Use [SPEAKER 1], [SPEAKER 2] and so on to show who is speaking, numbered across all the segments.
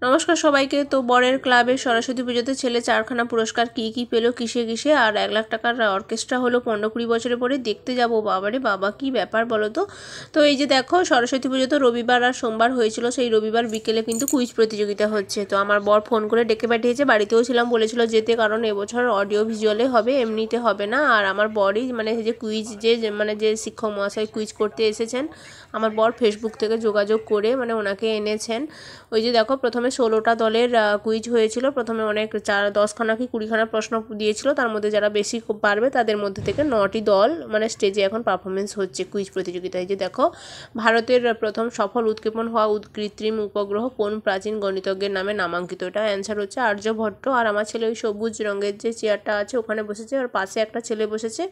[SPEAKER 1] নমস্কার সবাইকে। তো বরের ক্লাবে সরস্বতী পুজোতে ছেলে 4খানা পুরস্কার কী পেলো কিসে কিসে, আর 1 লাখ টাকার অর্কেস্ট্রা হলো 15-20 বছরে পরে দেখতে যাবো। বাবারে বাবা, কি ব্যাপার বলো তো। তো এই যে দেখো, সরস্বতী পুজো তো রবিবার আর সোমবার হয়েছিল, সেই রবিবার বিকেলে কিন্তু কুইজ প্রতিযোগিতা হচ্ছে। তো আমার বর ফোন করে ডেকে পাঠিয়েছে, বাড়িতেও ছিলাম, বলেছিল যেতে, কারণ এবছর অডিও ভিজুয়ালে হবে, এমনিতে হবে না। আর আমার বরই মানে যে কুইজ যে শিক্ষক মহাশয় কুইজ করতে এসেছেন, আমার বর ফেসবুক থেকে যোগাযোগ করে মানে ওনাকে এনেছেন। ওই যে দেখো, প্রথমে 16টা দলের কুইজ হয়েছিল। প্রথমে অনেক 10খানা কি 20খানা প্রশ্ন দিয়েছিল, তার মধ্যে যারা বেশি পারবে তাদের মধ্যে থেকে 9টি দল মানে স্টেজে এখন পারফরমেন্স হচ্ছে কুইজ প্রতিযোগিতায়। যে দেখো, ভারতের প্রথম সফল উৎক্ষেপণ হওয়া কৃত্রিম উপগ্রহ কোন প্রাচীন গণিতজ্ঞের নামে নামাঙ্কিত? এটা অ্যান্সার হচ্ছে আর্যভট্ট। আর আমার ছেলে ওই সবুজ রঙের যে চেয়ারটা আছে ওখানে বসেছে, আর পাশে একটা ছেলে বসেছে,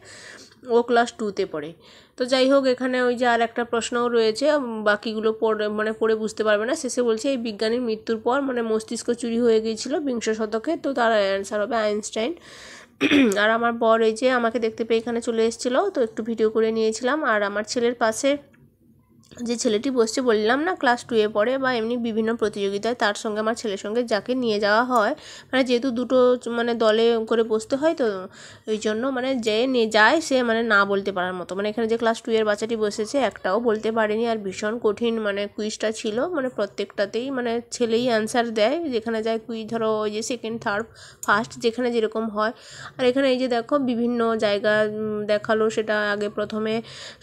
[SPEAKER 1] ও ক্লাস 2তে পড়ে। তো যাই হোক, এখানে ওই যে আর একটা প্রশ্নও রয়েছে, বাকিগুলো পড়ে বুঝতে পারবে না। শেষে বলছে এই বিজ্ঞানীর মৃত্যুর পর মানে মস্তিষ্ক চুরি হয়ে গিয়েছিল বিংশ শতকে, তো তার অ্যান্সার হবে আইনস্টাইন। আর আমার বর এই যে আমাকে দেখতে পেয়ে এখানে চলে এসেছিলো, তো একটু ভিডিও করে নিয়েছিলাম। আর আমার ছেলের পাশে যে ছেলেটি বসছে, বললাম না ক্লাস 2-এ পড়ে, বা এমনি বিভিন্ন প্রতিযোগিতায় তার সঙ্গে আমার ছেলের সঙ্গে যাকে নিয়ে যাওয়া হয়, মানে যেহেতু দুটো মানে দলে করে বসতে হয়, তো ওই জন্য মানে যে নিয়ে যায় সে মানে না বলতে পারার মতো। মানে এখানে যে ক্লাস 2-এর বাচ্চাটি বসেছে একটাও বলতে পারেনি। আর ভীষণ কঠিন মানে কুইজটা ছিল, মানে প্রত্যেকটাতেই মানে ছেলেই অ্যান্সার দেয়। যেখানে যায় কুইজ, ধরো ওই যে সেকেন্ড থার্ড ফার্স্ট যেখানে যেরকম হয়। আর এখানে এই যে দেখো, বিভিন্ন জায়গা দেখালো। সেটা আগে প্রথমে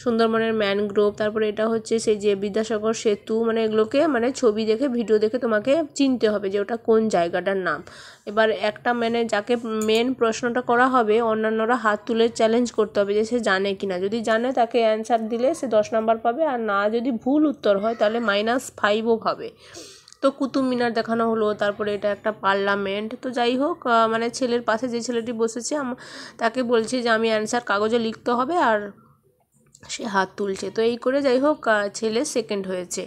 [SPEAKER 1] সুন্দরবনের ম্যানগ্রোভ, তারপরে এটা হচ্ছে সেই যে বিদ্যাসাগর সেতু, মানে এগুলোকে মানে ছবি দেখে ভিডিও দেখে তোমাকে চিনতে হবে যে ওটা কোন জায়গাটার নাম। এবার একটা মানে যাকে মেন প্রশ্নটা করা হবে, অন্যান্যরা হাত তুলে চ্যালেঞ্জ করতে হবে যে সে জানে কি না। যদি জানে তাকে অ্যান্সার দিলে সে 10 নাম্বার পাবে, আর না যদি ভুল উত্তর হয় তাহলে -5ও পাবে। তো কুতুব মিনার দেখানো হলো, তারপরে এটা একটা পার্লামেন্ট। তো যাই হোক, মানে ছেলের পাশে যে ছেলেটি বসেছে তাকে বলছে যে আমি অ্যান্সার কাগজে লিখতে হবে, আর সে হাত তুলছে। তো এই করে যাই হোক, ছেলে সেকেন্ড হয়েছে,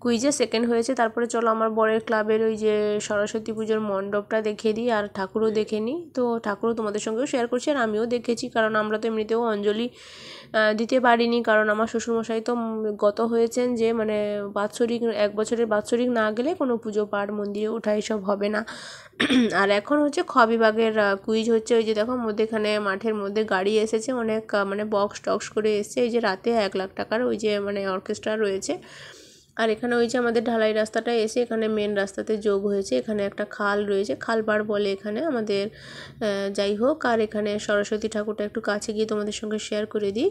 [SPEAKER 1] কুইজে সেকেন্ড হয়েছে। তারপরে চলো আমার বরের ক্লাবের ওই যে সরস্বতী পুজোর মণ্ডপটা দেখে দিই, আর ঠাকুরও দেখে নিই। তো ঠাকুরও তোমাদের সঙ্গেও শেয়ার করছি, আর আমিও দেখেছি, কারণ আমরা তো এমনিতেও অঞ্জলি দিতে পারিনি, কারণ আমার শ্বশুরমশাই তো গত হয়েছেন যে মানে বাৎসরিক 1 বছরের বাৎসরিক না গেলে কোনো পুজো পাঠ মন্দিরে ওঠা এসব হবে না। আর এখন হচ্ছে বিভাগের কুইজ হচ্ছে। ওই যে দেখো, এখানে মাঠের মধ্যে গাড়ি এসেছে অনেক, মানে বক্স টক্স করে এসছে। এই যে রাতে 1 লাখ টাকার ওই যে মানে অর্কেস্ট্রা রয়েছে। আর এখানে ওই যে আমাদের ঢালাই রাস্তাটা এসে এখানে মেন রাস্তাতে যোগ হয়েছে। এখানে একটা খাল রয়েছে, খালপাড় বলে এখানে আমাদের। যাই হোক, আর এখানে সরস্বতী ঠাকুরটা একটু কাছে গিয়ে তোমাদের সঙ্গে শেয়ার করে দিই।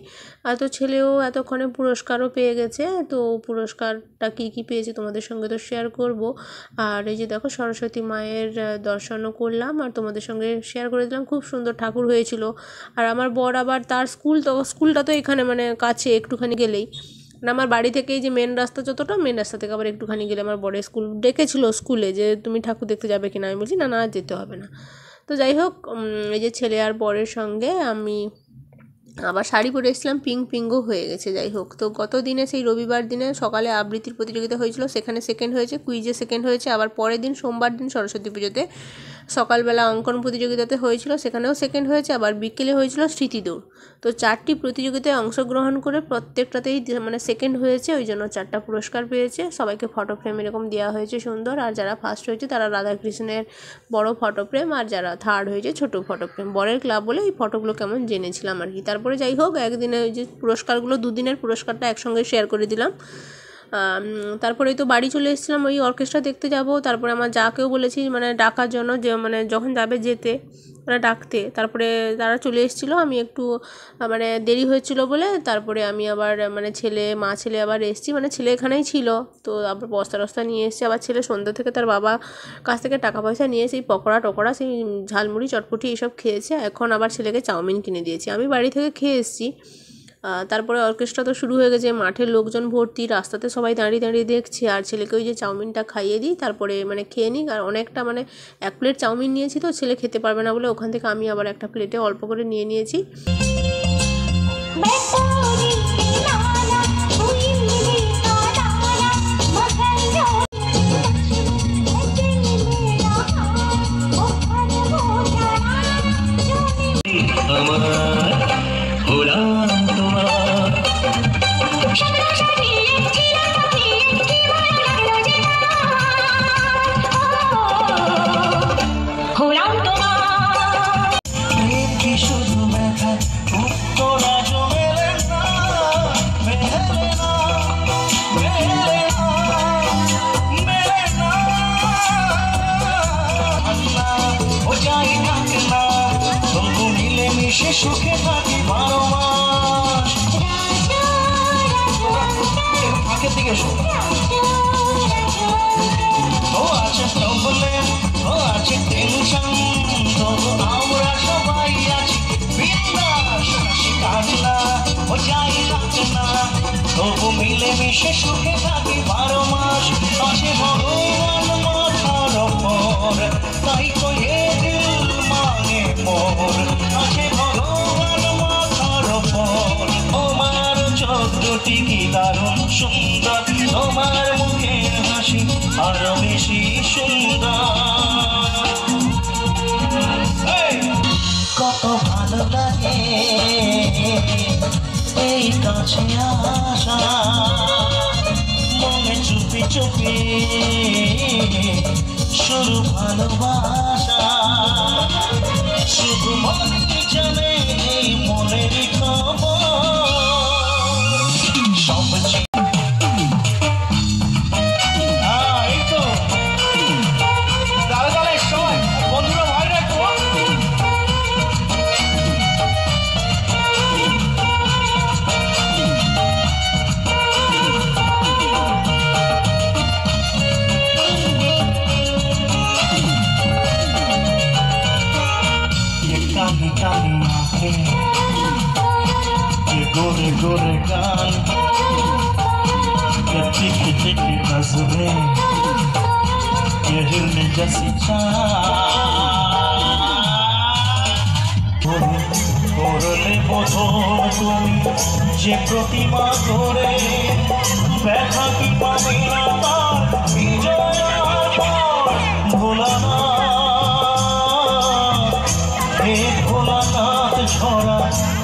[SPEAKER 1] আর তো ছেলেও এতক্ষণে পুরস্কারও পেয়ে গেছে, তো পুরস্কারটা কী পেয়েছে তোমাদের সঙ্গে তো শেয়ার করব। আর এই যে দেখো, সরস্বতী মায়ের দর্শনও করলাম আর তোমাদের সঙ্গে শেয়ার করে দিলাম। খুব সুন্দর ঠাকুর হয়েছিল। আর আমার বর আবার তার স্কুলটা তো এখানে মানে কাছে, একটুখানি গেলেই, মানে আমার বাড়ি থেকে এই যে মেন রাস্তা যতটা, মেন রাস্তা থেকে আবার একটুখানি গেলে আমার বড় স্কুল। ডেকেছিল স্কুলে যে তুমি ঠাকুর দেখতে যাবে কিনা, আমি বলছি না না, যেতে হবে না। তো যাই হোক, এই যে ছেলে আর বরের সঙ্গে আমি আবার শাড়ি পরে এসেছিলাম, পিঙ্কও হয়ে গেছে। যাই হোক, তো গত দিনে সেই রবিবার দিনে সকালে আবৃত্তির প্রতিযোগিতা হয়েছিল, সেখানে সেকেন্ড হয়েছে, কুইজে সেকেন্ড হয়েছে। আবার পরের দিন সোমবার দিন সরস্বতী পুজোতে সকালবেলা অঙ্কন প্রতিযোগিতাতে হয়েছিল, সেখানেও সেকেন্ড হয়েছে। আবার বিকেলে হয়েছিল স্মৃতি দৌড়। তো 4টি প্রতিযোগিতায় অংশগ্রহণ করে প্রত্যেকটাতেই মানে সেকেন্ড হয়েছে, ওই জন্য 4টা পুরস্কার পেয়েছে। সবাইকে ফটো ফ্রেম এরকম দেওয়া হয়েছে সুন্দর। আর যারা ফার্স্ট হয়েছে তারা রাধাকৃষ্ণের বড় ফটো ফ্রেম, আর যারা থার্ড হয়েছে ছোট ফটো ফ্রেম। বরের ক্লাব বলে এই ফটোগুলো কেমন জেনেছিলাম আর কি। তারপরে যাই হোক, একদিনে ওই যে পুরস্কারগুলো, 2 দিনের পুরস্কারটা একসঙ্গে শেয়ার করে দিলাম। তারপরে তো বাড়ি চলে এসেছিলাম, ওই অর্কেস্ট্রা দেখতে যাব। তারপরে আমার যাকেও বলেছি মানে ডাকার জন্য, যে মানে যখন যাবে যেতে মানে ডাকতে। তারপরে তারা চলে এসেছিলো, আমি একটু মানে দেরি হয়েছিল বলে তারপরে আমি আবার মানে মা ছেলে আবার এসেছি, মানে ছেলে এখানেই ছিল। তো আবার বস্তা টস্তা নিয়ে এসেছি। আবার ছেলে সন্ধ্যা থেকে তার বাবা কাছ থেকে টাকা পয়সা নিয়ে সেই পকোড়া টকোড়া, সেই ঝালমুড়ি চটপটি এইসব খেয়েছে। এখন আবার ছেলেকে চাউমিন কিনে দিয়েছি, আমি বাড়ি থেকে খেয়ে এসেছি। তারপরে অর্কেস্ট্রা তো শুরু হয়ে গেছে, মাঠের লোকজন ভর্তি, রাস্তাতে সবাই দাঁড়িয়ে দাঁড়িয়ে দেখছে। আর ছেলেকে ওই যে চাউমিনটা খাইয়ে দিই, তারপরে মানে খেয়ে নিই। আর অনেকটা মানে 1 প্লেট চাউমিন নিয়েছি, তো ছেলে খেতে পারবে না বলে ওখান থেকে আমি আবার একটা প্লেটে অল্প করে নিয়ে নিয়েছি।
[SPEAKER 2] মিশে সুখে থাকি 12 মাস আছে ভগবান মাথার ওপর তাই তো এ দিল মানে মোর আছে ভগবান মাথার ওপর তোমার চোখটি কি দারুণ সুন্দর তোমার মুখের হাসি আরো বেশি সুন্দর কত ভালো লাগে এই কাছে আসা মনে চুপি চুপি শুরু ভালোবাসা শুধু মনে জানে এই মনের খবর সব ये गोरे गोरे गाल ये तीखी तीखी नजरें ये हिरने जैसी चाल করলে বোধন তুমি যে প্রতিমা করে ব্যথা কি পাবে না তার বিজয় ভোলা না ভোলানাথ ঝরা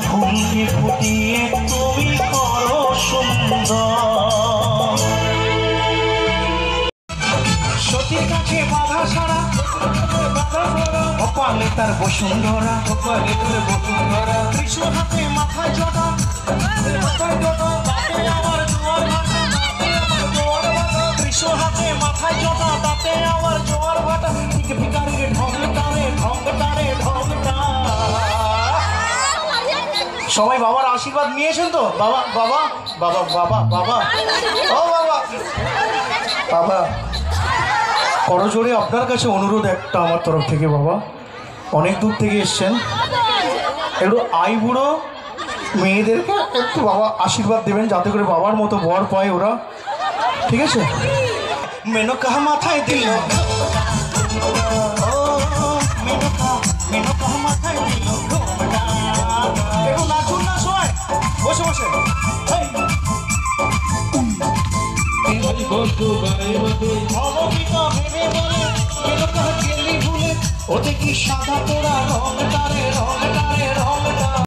[SPEAKER 2] ফুলকে ফুটিয়ে তুমি করো সুন্দর সতীর কাছে বাধা ছাড়া কপালে তার বসুন্ধরা ত্রিশূল হাতে মাথায় জটা ত্রিশূল হাতে মাথায় জটা তাতে আমার জোয়ার ভাটা ভিকারির ঢং টানে ঢং টানে ঢং সবাই বাবার আশীর্বাদ নিয়েছেন তো বাবা বাবা বাবা বাবা বাবা ও বাবা বাবা করজোড়ে আপনার কাছে অনুরোধ একটা আমার তরফ থেকে বাবা অনেক দূর থেকে এসছেন একটু বুড়ো মেয়েদেরকে একটু বাবা আশীর্বাদ দেবেন যাতে করে বাবার মতো বর পায় ওরা ঠিক আছে মেনকা মাথায় দিল মেনকা মাথায় দিল একটু নাচুন না সবাই বসে বসে ওতে কি সাদা তোরা রং তারে রং তারে রং